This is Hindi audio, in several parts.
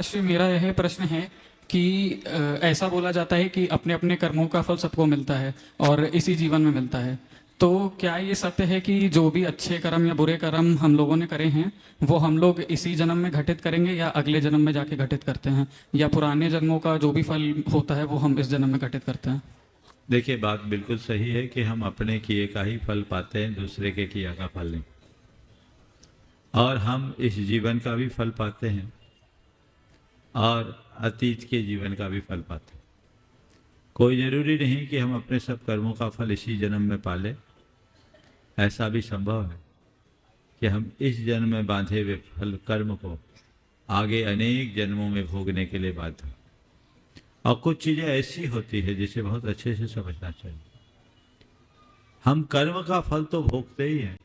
श्री मेरा यह प्रश्न है कि ऐसा बोला जाता है कि अपने अपने कर्मों का फल सबको मिलता है और इसी जीवन में मिलता है। तो क्या ये सत्य है कि जो भी अच्छे कर्म या बुरे कर्म हम लोगों ने करे हैं वो हम लोग इसी जन्म में घटित करेंगे या अगले जन्म में जाके घटित करते हैं, या पुराने जन्मों का जो भी फल होता है वो हम इस जन्म में घटित करते हैं? देखिए, बात बिल्कुल सही है कि हम अपने किए का ही फल पाते हैं, दूसरे के किया का फल नहीं। और हम इस जीवन का भी फल पाते हैं और अतीत के जीवन का भी फल पाते हैं। कोई जरूरी नहीं कि हम अपने सब कर्मों का फल इसी जन्म में पाले। ऐसा भी संभव है कि हम इस जन्म में बांधे हुए फल कर्म को आगे अनेक जन्मों में भोगने के लिए बाध्य हैं। और कुछ चीजें ऐसी होती है जिसे बहुत अच्छे से समझना चाहिए। हम कर्म का फल तो भोगते ही हैं,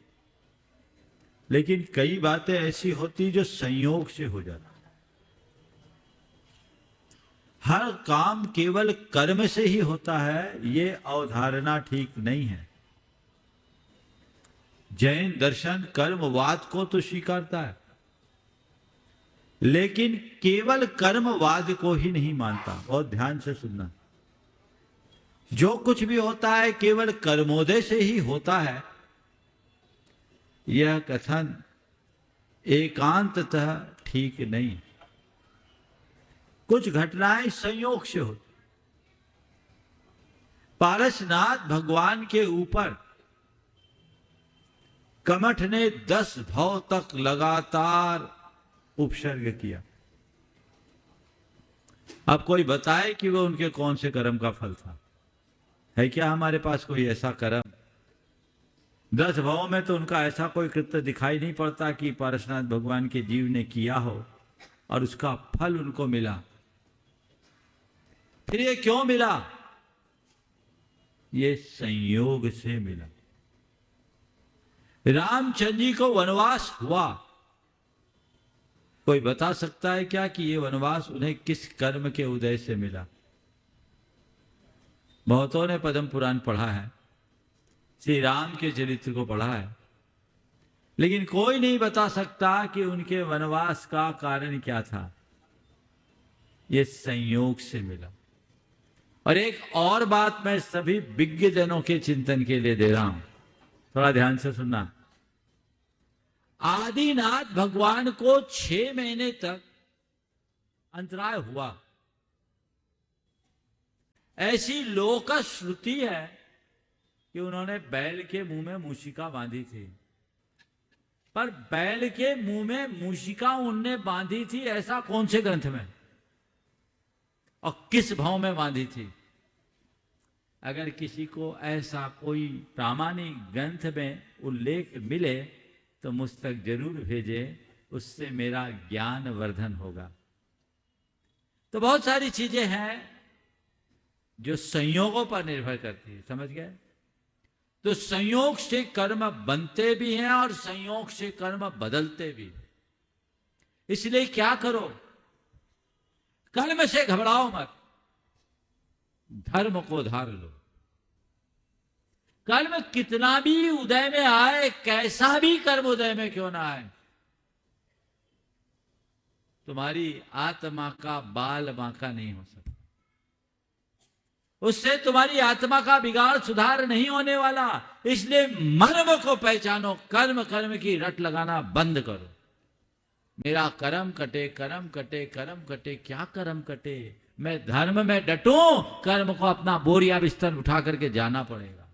लेकिन कई बातें ऐसी होती जो संयोग से हो जाती। हर काम केवल कर्म से ही होता है, ये अवधारणा ठीक नहीं है। जैन दर्शन कर्मवाद को तो स्वीकारता है, लेकिन केवल कर्मवाद को ही नहीं मानता। बहुत ध्यान से सुनना। जो कुछ भी होता है केवल कर्मोदय से ही होता है, यह कथन एकांततः ठीक नहीं। कुछ घटनाएं संयोग से होती। पारसनाथ भगवान के ऊपर कमठ ने 10 भव तक लगातार उपसर्ग किया। अब कोई बताए कि वो उनके कौन से कर्म का फल था? है क्या हमारे पास कोई ऐसा कर्म? 10 भवों में तो उनका ऐसा कोई कृत्य दिखाई नहीं पड़ता कि पारसनाथ भगवान के जीव ने किया हो और उसका फल उनको मिला। फिर ये क्यों मिला? ये संयोग से मिला। रामचंद्र जी को वनवास हुआ। कोई बता सकता है क्या कि ये वनवास उन्हें किस कर्म के उदय से मिला? बहुतों ने पद्म पुराण पढ़ा है, श्री राम के चरित्र को पढ़ा है, लेकिन कोई नहीं बता सकता कि उनके वनवास का कारण क्या था। ये संयोग से मिला। और एक और बात मैं सभी विज्ञ जनों के चिंतन के लिए दे रहा हूं, थोड़ा ध्यान से सुनना। आदिनाथ भगवान को 6 महीने तक अंतराय हुआ। ऐसी लोक श्रुति है कि उन्होंने बैल के मुंह में मूषिका बांधी थी। पर बैल के मुंह में मूषिका उनने बांधी थी ऐसा कौन से ग्रंथ में और किस भाव में बांधी थी? अगर किसी को ऐसा कोई प्रामाणिक ग्रंथ में उल्लेख मिले तो मुझ तक जरूर भेजे, उससे मेरा ज्ञान वर्धन होगा। तो बहुत सारी चीजें हैं जो संयोगों पर निर्भर करती है, समझ गए? तो संयोग से कर्म बनते भी हैं और संयोग से कर्म बदलते भी। इसलिए क्या करो? कर्म से घबराओ मत, धर्म को धार लो। कर्म कितना भी उदय में आए, कैसा भी कर्म उदय में क्यों ना आए, तुम्हारी आत्मा का बाल बांका नहीं हो सकता। उससे तुम्हारी आत्मा का बिगाड़ सुधार नहीं होने वाला। इसलिए मर्म को पहचानो। कर्म कर्म की रट लगाना बंद करो। मेरा कर्म कटे, कर्म कटे, कर्म कटे। क्या कर्म कटे? मैं धर्म में डटूं, कर्म को अपना बोरिया बिस्तर उठा करके जाना पड़ेगा।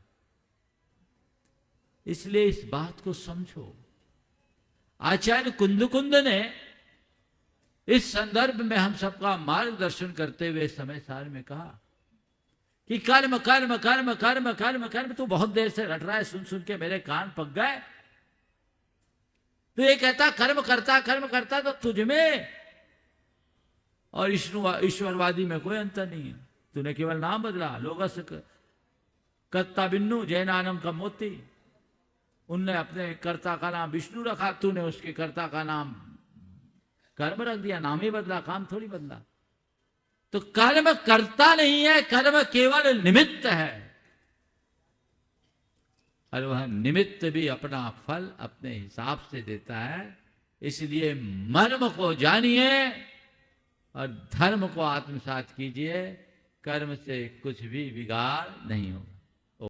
इसलिए इस बात को समझो। आचार्य कुंदकुंद ने इस संदर्भ में हम सबका मार्गदर्शन करते हुए समय सार में कहा कि कर्म कर्म कर्म कर्म कर्म कर्म। तू बहुत देर से रट रहा है, सुन सुन के मेरे कान पक गए। तू ये कहता कर्म करता तो तुझ में और ईश्वरवादी में कोई अंतर नहीं है। तूने केवल नाम बदला। लोगस कर्ता बिन्नु जैनानम का मोती। उनने अपने कर्ता का नाम विष्णु रखा, तूने उसके कर्ता का नाम कर्म रख दिया। नाम ही बदला, काम थोड़ी बदला। तो कर्म करता नहीं है, कर्म केवल निमित्त है। और वह निमित्त भी अपना फल अपने हिसाब से देता है। इसलिए मर्म को जानिए, और धर्म को आत्मसात कीजिए, कर्म से कुछ भी बिगाड़ नहीं होगा।